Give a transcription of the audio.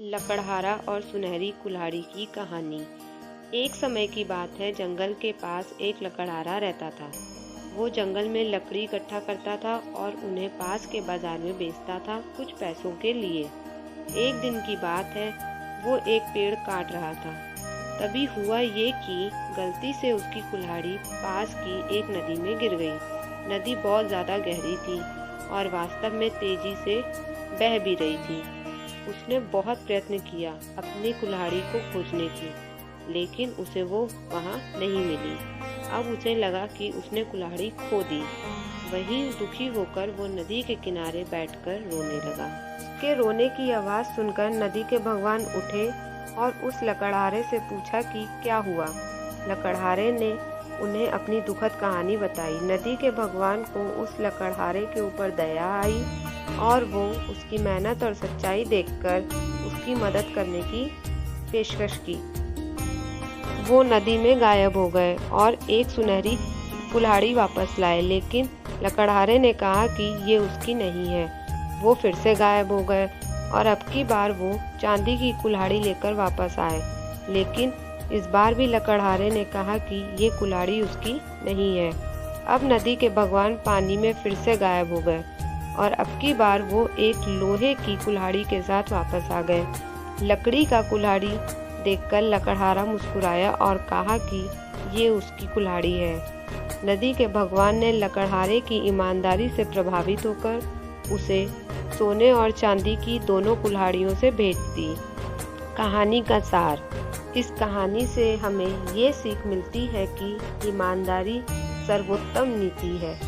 लकड़हारा और सुनहरी कुल्हाड़ी की कहानी। एक समय की बात है, जंगल के पास एक लकड़हारा रहता था। वो जंगल में लकड़ी इकट्ठा करता था और उन्हें पास के बाजार में बेचता था कुछ पैसों के लिए। एक दिन की बात है, वो एक पेड़ काट रहा था। तभी हुआ ये कि गलती से उसकी कुल्हाड़ी पास की एक नदी में गिर गई। नदी बहुत ज़्यादा गहरी थी और वास्तव में तेजी से बह भी रही थी। उसने बहुत प्रयत्न किया अपनी कुल्हाड़ी को खोजने की, लेकिन उसे वो वहाँ नहीं मिली। अब उसे लगा कि उसने कुल्हाड़ी खो दी। वहीं दुखी होकर वो नदी के किनारे बैठकर रोने लगा। उसके रोने की आवाज़ सुनकर नदी के भगवान उठे और उस लकड़हारे से पूछा कि क्या हुआ। लकड़हारे ने उन्हें अपनी दुखद कहानी बताई। नदी के भगवान को उस लकड़हारे के ऊपर दया आई और वो उसकी मेहनत और सच्चाई देखकर उसकी मदद करने की पेशकश की। वो नदी में गायब हो गए और एक सुनहरी कुल्हाड़ी वापस लाए, लेकिन लकड़हारे ने कहा कि ये उसकी नहीं है। वो फिर से गायब हो गए और अब की बार वो चांदी की कुल्हाड़ी लेकर वापस आए, लेकिन इस बार भी लकड़हारे ने कहा कि ये कुल्हाड़ी उसकी नहीं है। अब नदी के भगवान पानी में फिर से गायब हो गए और अब की बार वो एक लोहे की कुल्हाड़ी के साथ वापस आ गए। लकड़ी का कुल्हाड़ी देखकर लकड़हारा मुस्कुराया और कहा कि ये उसकी कुल्हाड़ी है। नदी के भगवान ने लकड़हारे की ईमानदारी से प्रभावित होकर उसे सोने और चांदी की दोनों कुल्हाड़ियों से भेंट दी। कहानी का सार। इस कहानी से हमें ये सीख मिलती है कि ईमानदारी सर्वोत्तम नीति है।